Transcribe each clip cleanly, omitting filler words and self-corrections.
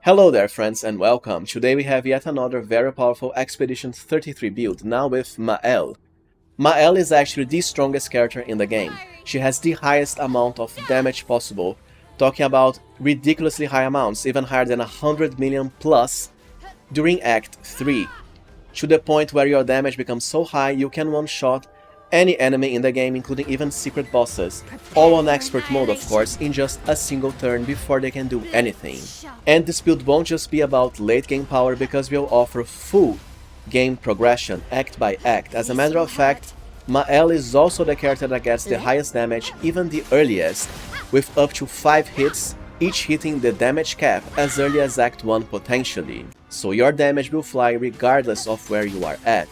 Hello there friends and welcome. Today we have yet another very powerful Expedition 33 build, now with Maelle. Maelle is actually the strongest character in the game. She has the highest amount of damage possible, talking about ridiculously high amounts, even higher than 100 million plus during Act 3, to the point where your damage becomes so high you can one-shot any enemy in the game, including even secret bosses, all on expert mode of course, in just a single turn before they can do anything. And this build won't just be about late game power, because we'll offer full game progression, act by act. As a matter of fact, Maelle is also the character that gets the highest damage, even the earliest, with up to 5 hits, each hitting the damage cap as early as Act 1 potentially. So your damage will fly regardless of where you are at.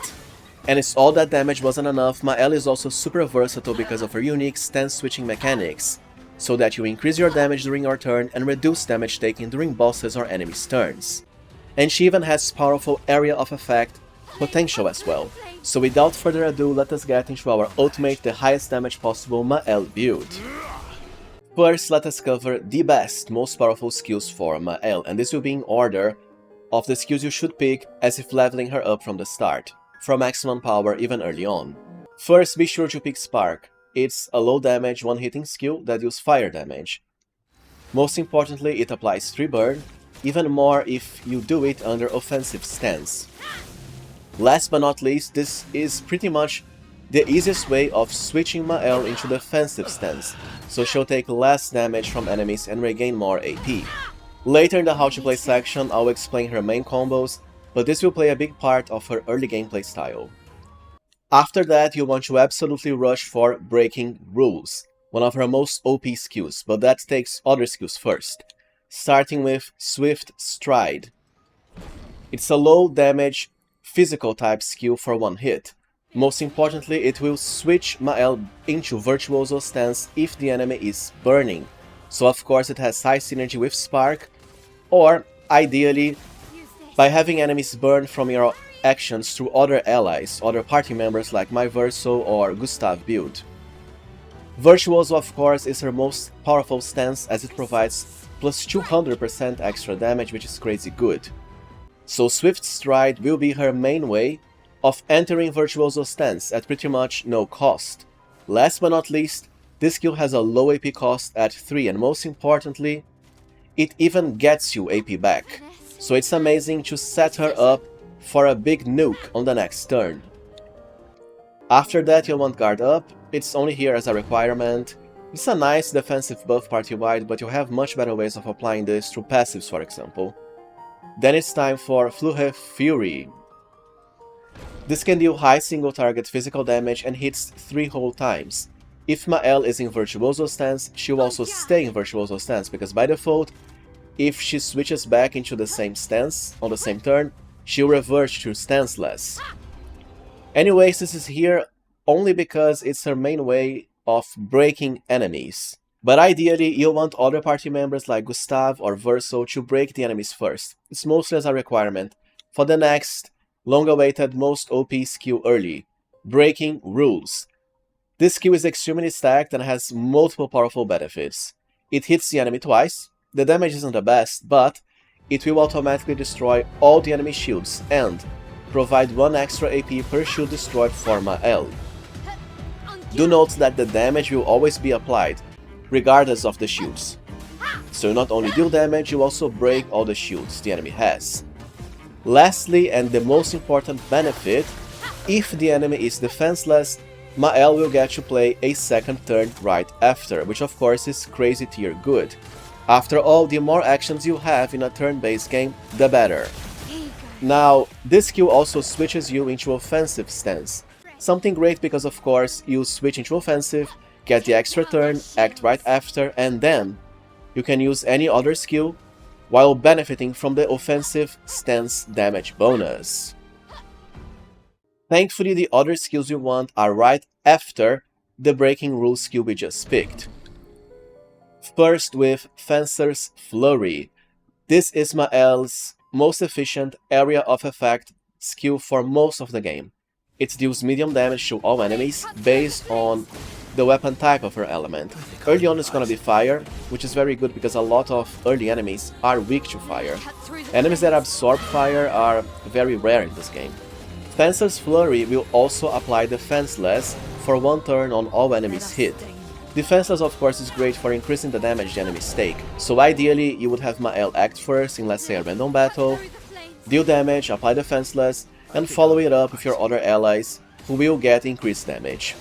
And if all that damage wasn't enough, Maelle is also super versatile because of her unique stance switching mechanics, so that you increase your damage during your turn and reduce damage taken during bosses or enemies' turns. And she even has powerful area of effect potential as well. So without further ado, let us get into our ultimate, the highest damage possible Maelle build. First, let us cover the best, most powerful skills for Maelle, and this will be in order of the skills you should pick as if leveling her up from the start, from maximum power even early on. First, be sure to pick Spark. It's a low damage one-hitting skill that deals fire damage. Most importantly, it applies 3 burn, even more if you do it under offensive stance. Last but not least, this is pretty much the easiest way of switching Maelle into defensive stance, so she'll take less damage from enemies and regain more AP. Later in the how to play section, I'll explain her main combos, but this will play a big part of her early gameplay style. After that, you want to absolutely rush for Breaking Rules, one of her most OP skills, but that takes other skills first, starting with Swift Stride. It's a low damage physical type skill for one hit. Most importantly, it will switch Maelle into Virtuoso stance if the enemy is burning, so of course it has high synergy with Spark, or ideally by having enemies burn from your actions through other allies, other party members like my Verso or Gustav build. Virtuoso of course is her most powerful stance, as it provides plus 200% extra damage, which is crazy good. So Swift Stride will be her main way of entering Virtuoso stance at pretty much no cost. Last but not least, this skill has a low AP cost at 3, and most importantly, it even gets you AP back. So it's amazing to set her up for a big nuke on the next turn. After that, you'll want Guard Up. It's only here as a requirement. It's a nice defensive buff party-wide, but you'll have much better ways of applying this through passives, for example. Then it's time for Flurry. This can deal high single target physical damage and hits 3 whole times. If Maelle is in Virtuoso stance, she'll also stay in Virtuoso stance, because by default, if she switches back into the same stance on the same turn, she'll revert to stanceless. Anyways, this is here only because it's her main way of breaking enemies. But ideally, you'll want other party members like Gustav or Verso to break the enemies first. It's mostly as a requirement for the next, long-awaited, most OP skill early, Breaking Rules. This skill is extremely stacked and has multiple powerful benefits. It hits the enemy twice, the damage isn't the best, but it will automatically destroy all the enemy shields and provide 1 extra AP per shield destroyed for Maelle. Do note that the damage will always be applied, regardless of the shields. So you not only deal damage, you also break all the shields the enemy has. Lastly, and the most important benefit, if the enemy is defenseless, Maelle will get to play a second turn right after, which of course is crazy tier good. After all, the more actions you have in a turn-based game, the better. Now, this skill also switches you into offensive stance. Something great because of course you switch into offensive, get the extra turn, act right after, and then you can use any other skill while benefiting from the offensive stance damage bonus. Thankfully, the other skills you want are right after the Breaking Rules skill we just picked. First with Fencer's Flurry. This is Maelle's most efficient area of effect skill for most of the game. It deals medium damage to all enemies based on the weapon type of her element. Early on it's gonna be fire, which is very good because a lot of early enemies are weak to fire. Enemies that absorb fire are very rare in this game. Fencer's Flurry will also apply Defenseless for 1 turn on all enemies hit. Defenseless of course is great for increasing the damage the enemies take, so ideally you would have Maelle act first in, let's say, a random battle, deal damage, apply Defenseless, and follow it up with your other allies, who will get increased damage.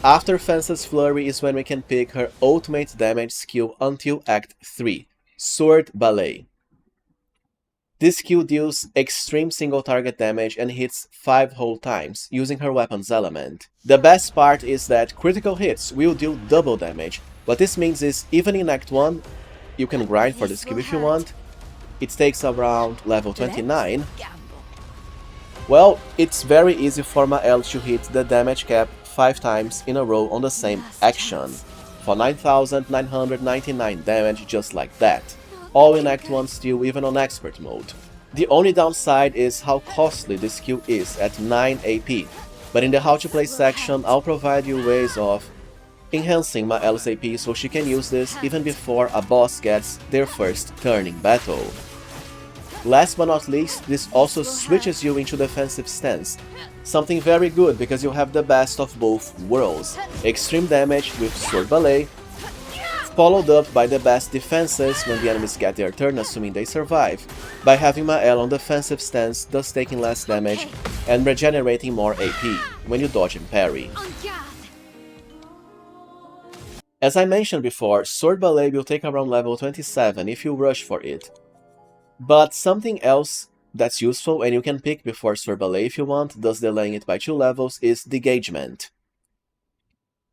After Fencer's Flurry is when we can pick her ultimate damage skill until Act 3, Sword Ballet. This skill deals extreme single target damage and hits 5 whole times, using her weapon's element. The best part is that critical hits will deal double damage. What this means is, even in Act 1, you can grind for the skill if you want. It takes around level 29. Well, it's very easy for Maelle to hit the damage cap 5 times in a row on the same action, for 9,999 damage just like that. All in Act 1 still, even on Expert mode. The only downside is how costly this skill is at 9 AP, but in the How to Play section I'll provide you ways of enhancing Maelle's AP so she can use this even before a boss gets their first turn in battle. Last but not least, this also switches you into defensive stance, something very good because you have the best of both worlds, extreme damage with Sword Ballet, followed up by the best defenses when the enemies get their turn, assuming they survive, by having Maelle on defensive stance, thus taking less damage and regenerating more AP when you dodge and parry. As I mentioned before, Sword Ballet will take around level 27 if you rush for it. But something else that's useful and you can pick before Sword Ballet if you want, thus delaying it by 2 levels, is Degagement.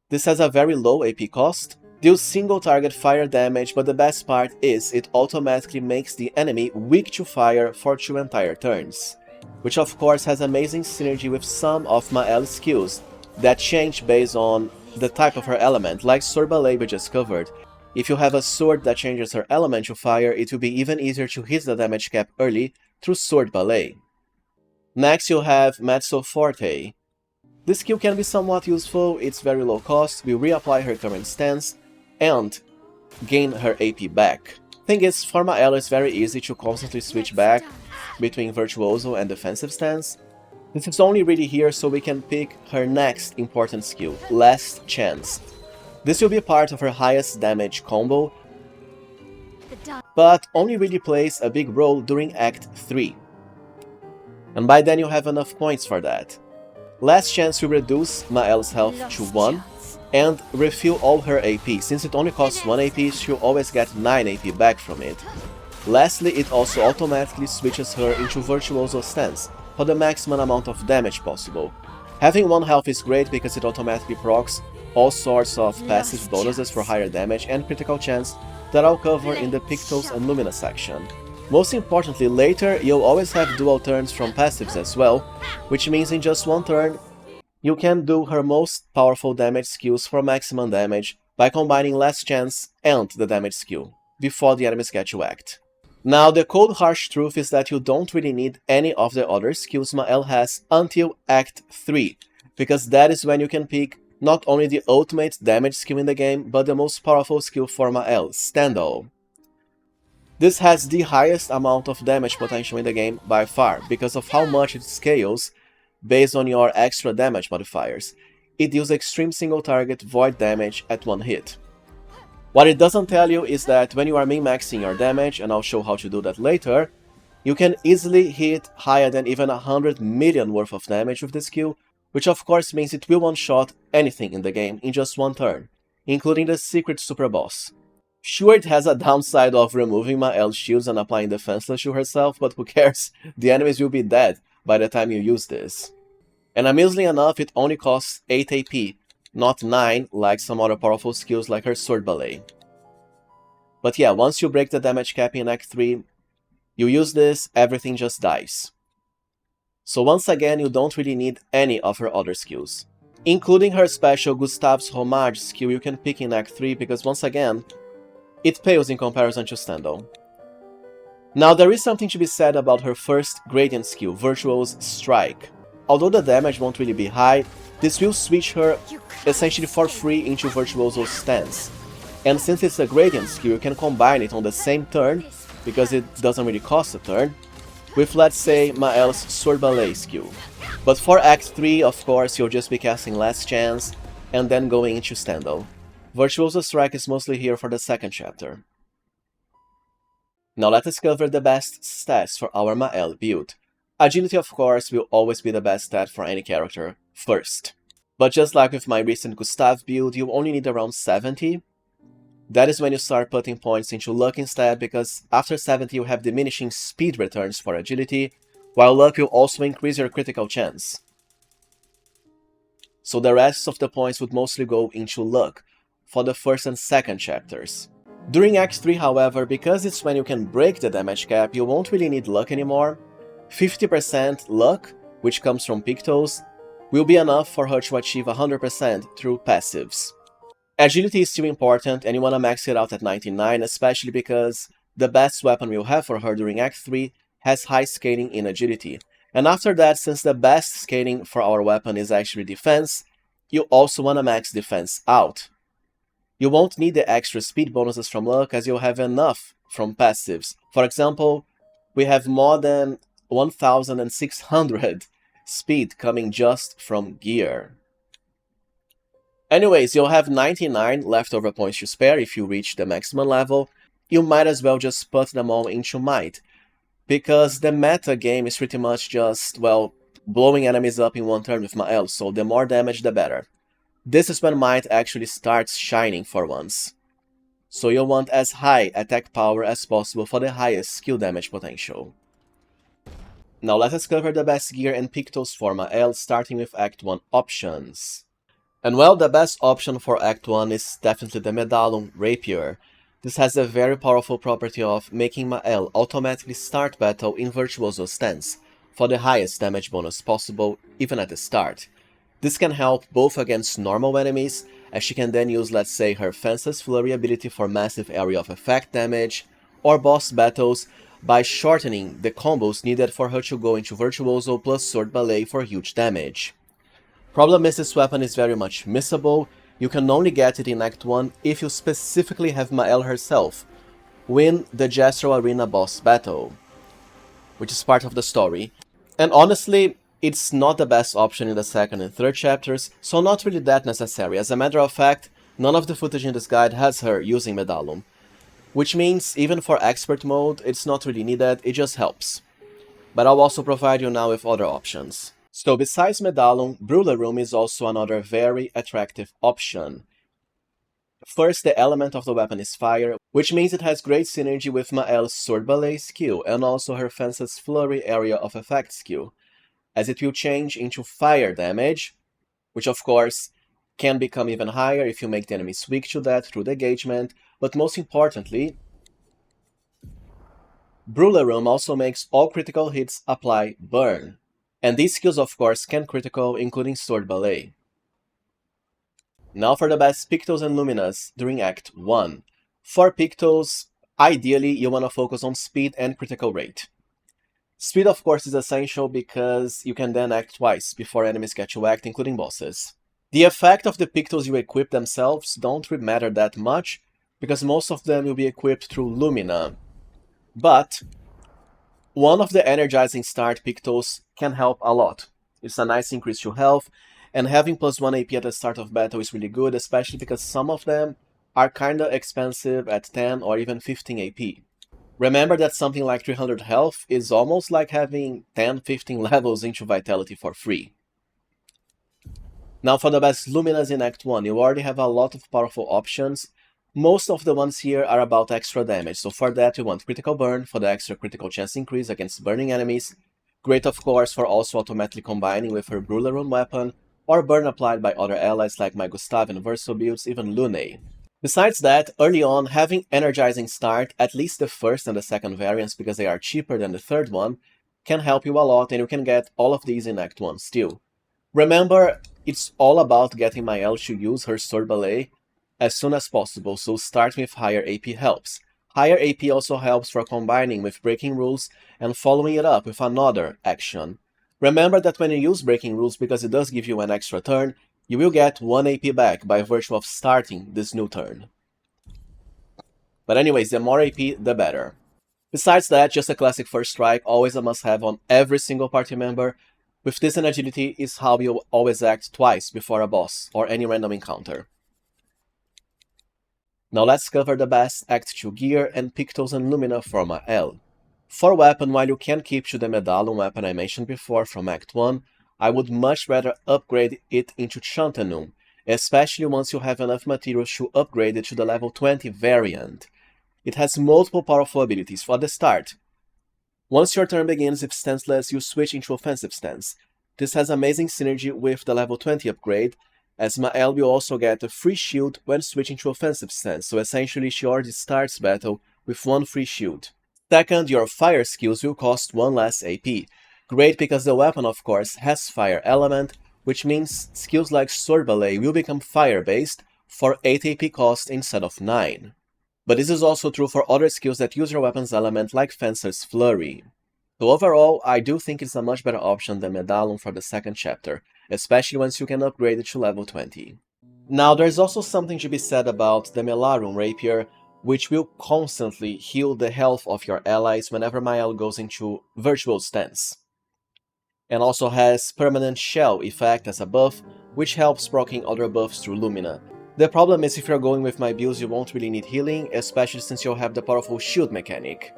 This has a very low AP cost, deals single target fire damage, but the best part is it automatically makes the enemy weak to fire for 2 entire turns, which of course has amazing synergy with some of Maelle's skills that change based on the type of her element, like Sword Ballet we just covered. If you have a sword that changes her element to fire, it will be even easier to hit the damage cap early through Sword Ballet. Next you have Mezzo Forte. This skill can be somewhat useful, it's very low cost, will reapply her current stance, and gain her AP back. Thing is, for Maelle it's very easy to constantly switch back between Virtuoso and defensive stance. This is only really here so we can pick her next important skill, Last Chance. This will be part of her highest damage combo, but only really plays a big role during Act 3. And by then you have enough points for that. Last Chance will reduce Maelle's health to 1, and refill all her AP. Since it only costs 1 AP, she'll always get 9 AP back from it. Lastly, it also automatically switches her into Virtuoso stance, for the maximum amount of damage possible. Having 1 health is great because it automatically procs all sorts of passive bonuses for higher damage and critical chance that I'll cover in the PICTOS and LUMINA section. Most importantly, later you'll always have dual turns from passives as well, which means in just 1 turn, you can do her most powerful damage skills for maximum damage by combining Last Chance and the damage skill, before the enemies get to act. Now, the cold harsh truth is that you don't really need any of the other skills Maelle has until Act 3, because that is when you can pick not only the ultimate damage skill in the game, but the most powerful skill for Maelle, Stendhal. This has the highest amount of damage potential in the game by far, because of how much it scales based on your extra damage modifiers. It deals extreme single target void damage at 1 hit. What it doesn't tell you is that when you are min-maxing your damage, and I'll show how to do that later, you can easily hit higher than even 100 million worth of damage with this skill, which of course means it will one-shot anything in the game in just 1 turn, including the secret super boss. Sure, it has a downside of removing Maelle's shields and applying defenseless to herself, but who cares, the enemies will be dead by the time you use this. And amusingly enough, it only costs 8 AP, not 9 like some other powerful skills like her Sword Ballet. But yeah, once you break the damage cap in Act 3, you use this, everything just dies. So once again, you don't really need any of her other skills, including her special Gustave's Homage skill you can pick in Act 3, because once again, it pales in comparison to Stendhal. Now, there is something to be said about her first gradient skill, Virtuo's Strike. Although the damage won't really be high, This will switch her essentially for free into Virtuoso stance. And since it's a gradient skill, you can combine it on the same turn, because it doesn't really cost a turn, with, let's say, Maelle's Sword Ballet skill. But for Act 3, of course, you'll just be casting Last Chance, and then going into Stendhal. Virtuoso Strike is mostly here for the second chapter. Now let's discover the best stats for our Maelle build. Agility, of course, will always be the best stat for any character, first. But just like with my recent Gustav build, you only need around 70. That is when you start putting points into luck instead, because after 70 you have diminishing speed returns for agility, while luck will also increase your critical chance. So the rest of the points would mostly go into luck for the first and second chapters. During Act 3, however, because it's when you can break the damage cap, you won't really need luck anymore. 50% luck, which comes from PICTOS, will be enough for her to achieve 100% through passives. Agility is still important, and you wanna max it out at 99, especially because the best weapon we'll have for her during Act 3 has high scaling in agility. And after that, since the best scaling for our weapon is actually defense, you also wanna max defense out. You won't need the extra speed bonuses from luck, as you'll have enough from passives. For example, we have more than 1,600 speed coming just from gear. Anyways, you'll have 99 leftover points to spare if you reach the maximum level. You might as well just put them all into might, because the meta game is pretty much just, well, blowing enemies up in one turn with Maelle, so the more damage the better. This is when might actually starts shining for once. So you'll want as high attack power as possible for the highest skill damage potential. Now let's discover the best gear and PICTOS for Maelle, starting with Act 1 options. And well, the best option for Act 1 is definitely the Medalum Rapier. This has a very powerful property of making Maelle automatically start battle in Virtuoso stance, for the highest damage bonus possible, even at the start. This can help both against normal enemies, as she can then use, let's say, her Fence's Flurry ability for massive area of effect damage, or boss battles by shortening the combos needed for her to go into Virtuoso plus Sword Ballet for huge damage. Problem is, this weapon is very much missable. You can only get it in Act 1 if you specifically have Maelle herself win the Gestural Arena boss battle, which is part of the story. And honestly, it's not the best option in the second and third chapters, so not really that necessary. As a matter of fact, none of the footage in this guide has her using Medalum, which means even for expert mode, it's not really needed, it just helps. But I'll also provide you now with other options. So besides Medalum, Yeverum is also another very attractive option. First, the element of the weapon is fire, which means it has great synergy with Maelle's Sword Ballet skill and also her Fence's Flurry area of effect skill, as it will change into fire damage, which of course can become even higher if you make the enemies weak to that through Degagement, but most importantly, Yeverum also makes all critical hits apply burn. And these skills of course can critical, including Sword Ballet. Now for the best PICTOS and Luminas during Act 1. For PICTOS, ideally you wanna focus on speed and critical rate. Speed of course is essential because you can then act twice before enemies get you whacked, including bosses. The effect of the PICTOS you equip themselves don't really matter that much, because most of them will be equipped through Lumina. But one of the energizing start PICTOS can help a lot. It's a nice increase to health, and having +1 AP at the start of battle is really good, especially because some of them are kinda expensive at 10 or even 15 AP. Remember that something like 300 health is almost like having 10-15 levels into Vitality for free. Now for the best Luminas in Act 1, you already have a lot of powerful options. Most of the ones here are about extra damage, so for that you want Critical Burn for the extra critical chance increase against burning enemies. Great of course for also automatically combining with her Yeverum weapon, or burn applied by other allies like my Gustav and Verso builds, even Lune. Besides that, early on, having Energizing Start, at least the first and the second variants because they are cheaper than the third one, can help you a lot, and you can get all of these in Act 1 still. Remember, it's all about getting Maelle to use her Sword Ballet as soon as possible, so starting with higher AP helps. Higher AP also helps for combining with breaking rules and following it up with another action. Remember that when you use Breaking Rules, because it does give you an extra turn, you will get 1 AP back by virtue of starting this new turn. But anyways, the more AP, the better. Besides that, just a classic first strike, always a must-have on every single party member. With this and agility is how you always act twice before a boss or any random encounter. Now let's cover the best Act 2 gear and PICTOS and LUMINA for Maelle. For weapon, while you can keep to the Medalum weapon I mentioned before from Act 1, I would much rather upgrade it into Chantanum, especially once you have enough materials to upgrade it to the level 20 variant. It has multiple powerful abilities for the start. Once your turn begins, if stanceless, you switch into offensive stance. This has amazing synergy with the level 20 upgrade, as Maelle will also get a free shield when switching to offensive stance, so essentially she already starts battle with 1 free shield. Second, your fire skills will cost 1 less AP. Great because the weapon, of course, has fire element, which means skills like Sword Ballet will become fire-based for 8 AP cost instead of 9. But this is also true for other skills that use your weapon's element like Fencer's Flurry. So overall, I do think it's a much better option than Medalum for the second chapter, especially once you can upgrade it to level 20. Now there's also something to be said about the Yeverum rapier, which will constantly heal the health of your allies whenever Maelle goes into virtual stance. And also has permanent shell effect as a buff, which helps proccing other buffs through Lumina. The problem is if you're going with my builds you won't really need healing, especially since you'll have the powerful shield mechanic.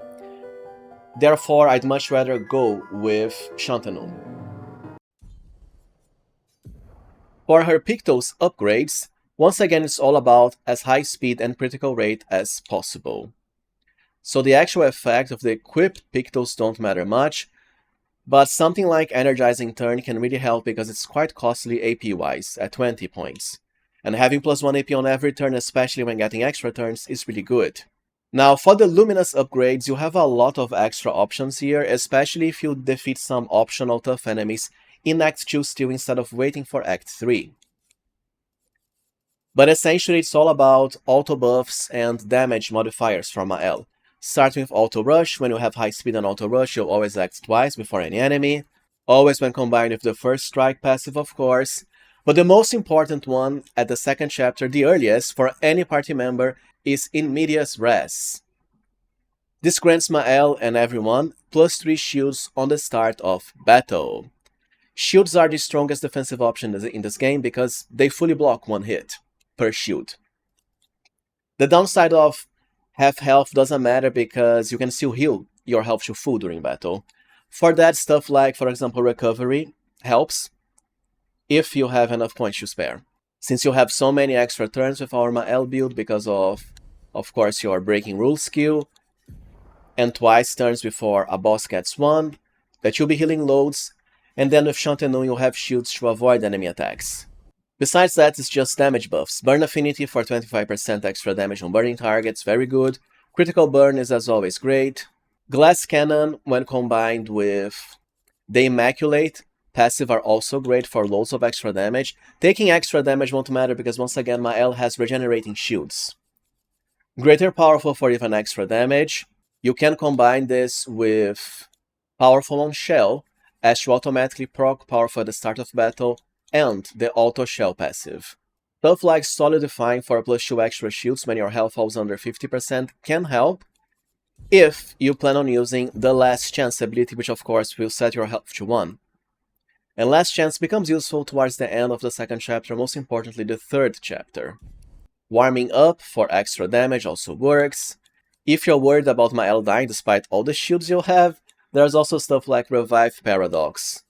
Therefore, I'd much rather go with Chantanum. For her PICTOS upgrades, once again it's all about as high speed and critical rate as possible. So the actual effect of the equipped PICTOS don't matter much, but something like Energizing Turn can really help because it's quite costly AP-wise, at 20 points. And having +1 AP on every turn, especially when getting extra turns, is really good. Now, for the Luminous upgrades, you have a lot of extra options here, especially if you defeat some optional tough enemies in Act 2 still instead of waiting for Act 3. But essentially, it's all about auto buffs and damage modifiers for Maelle. Starting with Auto Rush, when you have high speed and Auto Rush, you'll always act twice before any enemy. Always when combined with the first strike passive, of course. But the most important one, at the second chapter, the earliest, for any party member, is In Medias Res. This grants Maelle and everyone +3 shields on the start of battle. Shields are the strongest defensive option in this game because they fully block 1 hit per shield. The downside of half health doesn't matter because you can still heal your health to full during battle. For that, stuff like, for example, recovery helps if you have enough points to spare. Since you have so many extra turns with our Maelle build because of course, your Breaking Rules skill, and twice turns before a boss gets 1, that you'll be healing loads, and then with Chantanum you'll have shields to avoid enemy attacks. Besides that, it's just damage buffs. Burn Affinity for 25% extra damage on burning targets, very good. Critical Burn is as always great. Glass Cannon, when combined with the Immaculate passive, are also great for loads of extra damage. Taking extra damage won't matter because once again Maelle has regenerating shields. Greater Powerful for even extra damage. You can combine this with Powerful on Shell, as to automatically proc Powerful at the start of battle, and the Auto Shell passive. Stuff like Solidifying for +2 extra shields when your health falls under 50% can help, if you plan on using the Last Chance ability, which of course will set your health to 1. And Last Chance becomes useful towards the end of the second chapter, most importantly the third chapter. Warming Up for extra damage also works. If you're worried about Maelle dying despite all the shields you'll have, there's also stuff like Revive Paradox.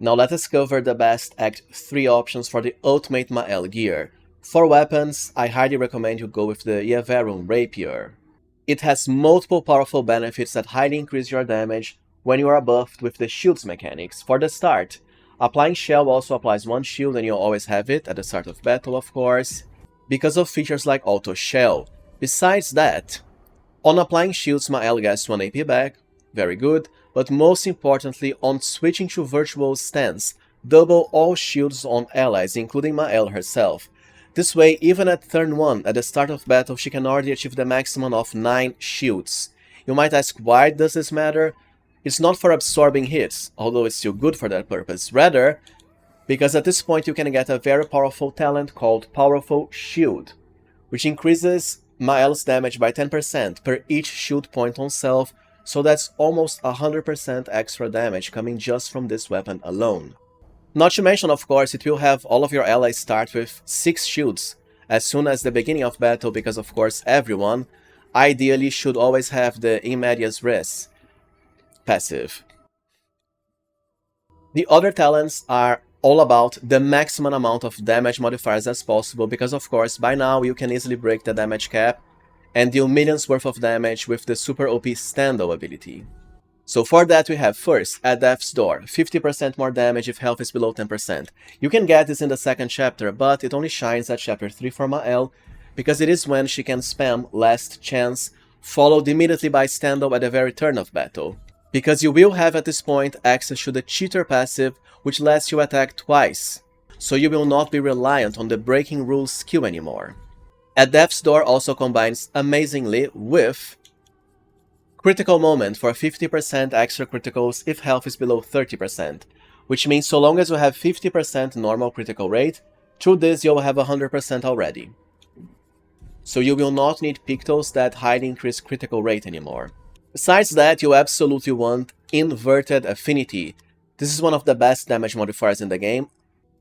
Now let us cover the best Act 3 options for the ultimate Maelle gear. For weapons, I highly recommend you go with the Yeverum rapier. It has multiple powerful benefits that highly increase your damage when you are buffed with the shields mechanics. For the start, applying Shell also applies 1 shield and you'll always have it at the start of battle, of course, because of features like Auto Shell. Besides that, on applying shields, Maelle gets 1 AP back, very good, but most importantly, on switching to virtual stance, double all shields on allies, including Maelle herself. This way, even at turn 1, at the start of battle, she can already achieve the maximum of 9 shields. You might ask, why does this matter? It's not for absorbing hits, although it's still good for that purpose. Rather, because at this point you can get a very powerful talent called Powerful Shield, which increases Maelle's damage by 10% per each shield point on self, so that's almost 100% extra damage coming just from this weapon alone. Not to mention, of course, it will have all of your allies start with 6 shields as soon as the beginning of battle, because of course everyone ideally should always have the in medias res passive. The other talents are all about the maximum amount of damage modifiers as possible, because of course by now you can easily break the damage cap and deal millions worth of damage with the super OP Stendhal ability. So for that we have first, at Death's Door, 50% more damage if health is below 10%. You can get this in the second chapter, but it only shines at chapter 3 for Maelle, because it is when she can spam Last Chance, followed immediately by Stendhal at the very turn of battle. Because you will have at this point access to the Cheater passive, which lets you attack twice, so you will not be reliant on the Breaking Rules skill anymore. At Death's Door also combines amazingly with Critical Moment for 50% extra criticals if health is below 30%, which means so long as you have 50% normal critical rate, through this you'll have 100% already. So you will not need PICTOS that highly increase critical rate anymore. Besides that, you absolutely want Inverted Affinity. This is one of the best damage modifiers in the game.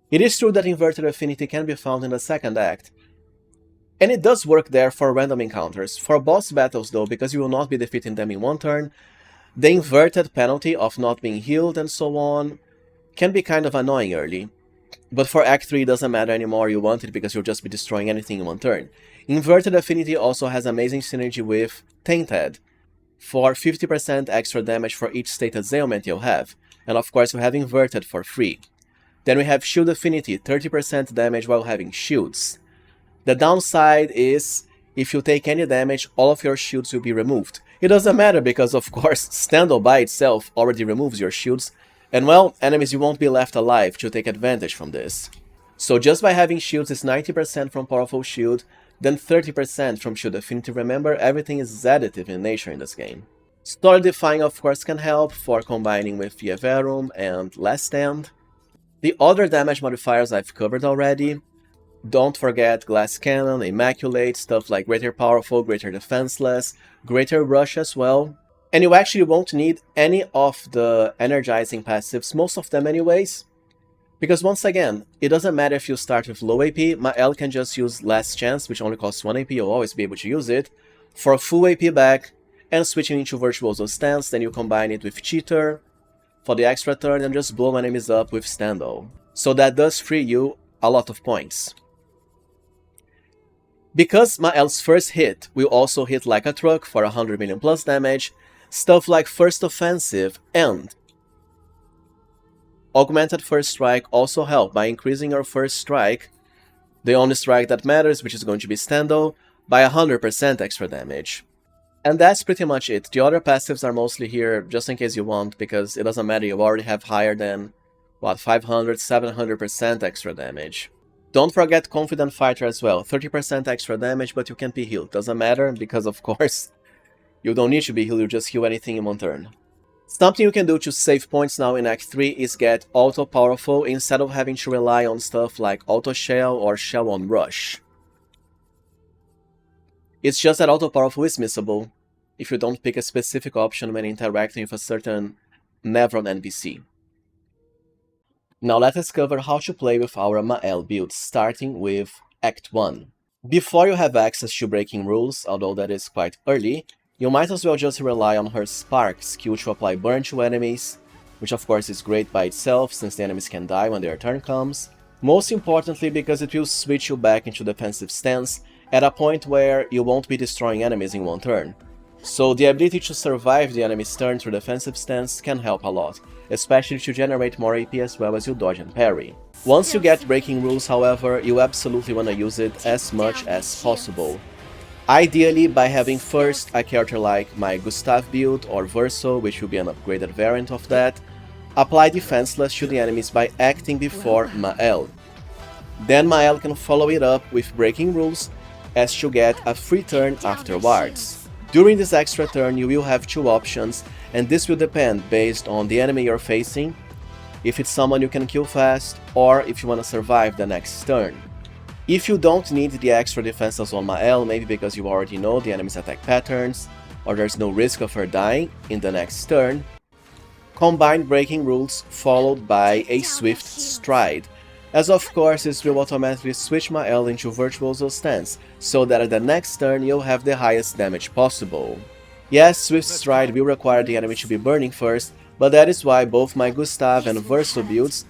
It is true that Inverted Affinity can be found in the second act, and it does work there for random encounters. For boss battles though, because you will not be defeating them in one turn, the inverted penalty of not being healed and so on can be kind of annoying early. But for Act 3 it doesn't matter anymore, you want it because you'll just be destroying anything in one turn. Inverted Affinity also has amazing synergy with Tainted, for 50% extra damage for each status ailment you'll have, and of course we have Inverted for free. Then we have Shield Affinity, 30% damage while having shields. The downside is, if you take any damage, all of your shields will be removed. It doesn't matter because, of course, Stendhal by itself already removes your shields, and well, enemies you won't be left alive to take advantage from this. So just by having shields is 90% from Powerful Shield, then 30% from Shield Affinity. Remember, everything is additive in nature in this game. Solidifying, of course, can help for combining with Yeverum and Last Stand. The other damage modifiers I've covered already. Don't forget Glass Cannon, Immaculate, stuff like Greater Powerful, Greater Defenseless, Greater Rush as well. And you actually won't need any of the energizing passives, most of them anyways. Because once again, it doesn't matter if you start with low AP, Maelle can just use Last Chance, which only costs 1 AP, you'll always be able to use it, for full AP back, and switching into Virtuoso Stance, then you combine it with Cheater for the extra turn and just blow enemies up with Stendhal. So that does free you a lot of points. Because Maelle's first hit will also hit like a truck for 100 million plus damage, stuff like First Offensive and Augmented First Strike also help by increasing your first strike, the only strike that matters, which is going to be Stendhal, by 100% extra damage. And that's pretty much it. The other passives are mostly here just in case you want, because it doesn't matter, you already have higher than, what, 500, 700% extra damage. Don't forget Confident Fighter as well, 30% extra damage, but you can't be healed. Doesn't matter, because of course, you don't need to be healed, you just heal anything in one turn. Something you can do to save points now in Act 3 is get Auto Powerful instead of having to rely on stuff like Auto Shell or Shell on Rush. It's just that Auto Powerful is missable if you don't pick a specific option when interacting with a certain Nevron NPC. Now let us cover how to play with our Maelle build, starting with Act 1. Before you have access to Breaking Rules, although that is quite early, you might as well just rely on her Spark skill to apply Burn to enemies, which of course is great by itself since the enemies can die when their turn comes. Most importantly because it will switch you back into defensive stance at a point where you won't be destroying enemies in one turn. So the ability to survive the enemy's turn through defensive stance can help a lot, especially to generate more AP as well as you dodge and parry. Once you get Breaking Rules, however, you absolutely want to use it as much as possible. Ideally by having first a character like my Gustav build or Verso, which will be an upgraded variant of that, apply Defenseless to the enemies by acting before Maelle. Then Maelle can follow it up with Breaking Rules as she'll get a free turn afterwards. During this extra turn, you will have two options, and this will depend based on the enemy you're facing, if it's someone you can kill fast, or if you want to survive the next turn. If you don't need the extra defenses on Maelle, maybe because you already know the enemy's attack patterns, or there's no risk of her dying in the next turn, combine breaking rules followed by a swift stride, as of course this will automatically switch Maelle into virtuoso stance, so that at the next turn you'll have the highest damage possible. Yes, swift stride will require the enemy to be burning first, but that is why both my Gustav and Verso builds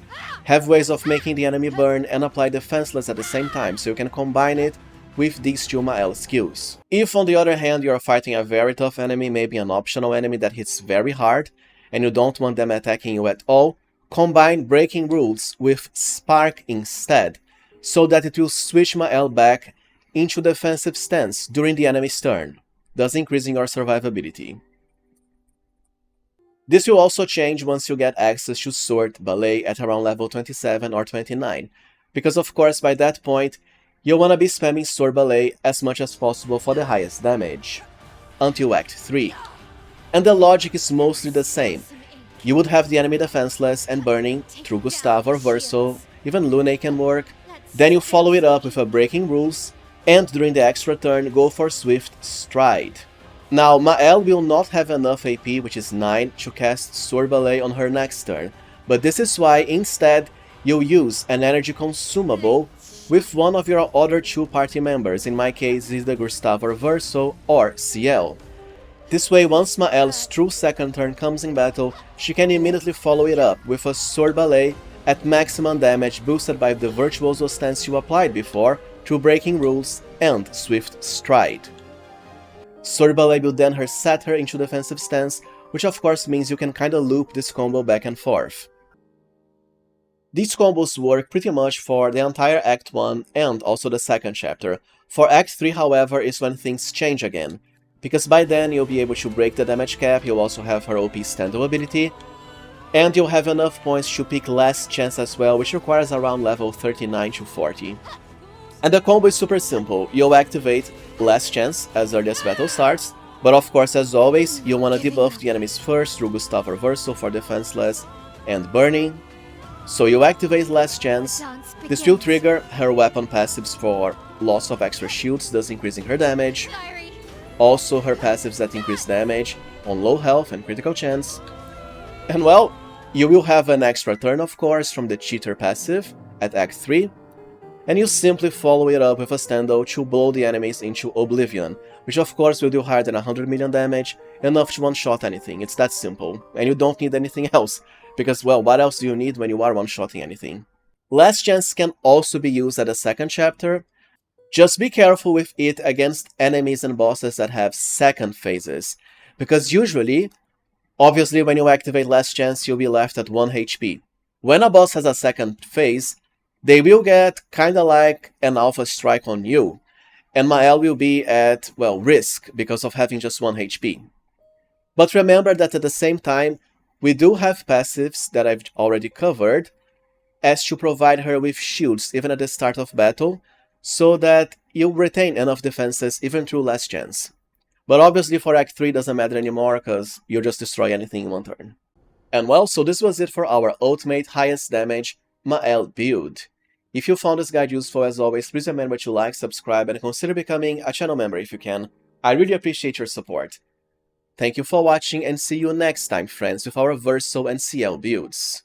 have ways of making the enemy burn and apply defenseless at the same time, so you can combine it with these two Maelle skills. If on the other hand you are fighting a very tough enemy, maybe an optional enemy that hits very hard, and you don't want them attacking you at all, combine breaking rules with Spark instead, so that it will switch Maelle back into defensive stance during the enemy's turn, thus increasing your survivability. This will also change once you get access to Sword Ballet at around level 27 or 29, because of course by that point you'll wanna be spamming Sword Ballet as much as possible for the highest damage, until Act 3. And the logic is mostly the same. You would have the enemy defenseless and burning through Gustav or Verso, even Lune can work, then you follow it up with a breaking rules, and during the extra turn go for Swift Stride. Now, Maelle will not have enough AP, which is 9, to cast Sword Ballet on her next turn, but this is why instead you'll use an energy consumable with one of your other two party members, in my case either Gustav or Verso or CL. This way, once Maelle's true second turn comes in battle, she can immediately follow it up with a Sword Ballet at maximum damage boosted by the virtuoso stance you applied before through breaking rules and Swift Stride. Sword Ballet will then reset her into defensive stance, which of course means you can kinda loop this combo back and forth. These combos work pretty much for the entire Act 1 and also the second chapter. For Act 3, however, is when things change again, because by then you'll be able to break the damage cap, you'll also have her OP Stendhal ability, and you'll have enough points to pick Last Chance as well, which requires around level 39 to 40. And the combo is super simple. You'll activate Last Chance as early as battle starts, but of course, as always, you'll wanna debuff the enemies first through Gustav or Verso for defenseless and burning. So you activate Last Chance, this will trigger her weapon passives for loss of extra shields, thus increasing her damage. Also her passives that increase damage on low health and critical chance. And well, you will have an extra turn of course from the Cheater passive at Act 3, and you simply follow it up with a Stendhal to blow the enemies into oblivion, which of course will do higher than 100 million damage, enough to one-shot anything. It's that simple, and you don't need anything else, because well, what else do you need when you are one-shotting anything? Last Chance can also be used at the second chapter. Just be careful with it against enemies and bosses that have second phases, because usually, obviously when you activate Last Chance you'll be left at 1 HP. When a boss has a second phase, they will get kinda like an alpha strike on you, and Maelle will be at, well, risk because of having just 1 HP. But remember that at the same time, we do have passives that I've already covered, as to provide her with shields even at the start of battle, so that you'll retain enough defenses even through Last Chance. But obviously for Act 3 doesn't matter anymore, cause you'll just destroy anything in one turn. And well, so this was it for our ultimate highest damage Maelle build. If you found this guide useful, as always, please remember to like, subscribe, and consider becoming a channel member if you can. I really appreciate your support. Thank you for watching, and see you next time, friends, with our Verso and CL builds.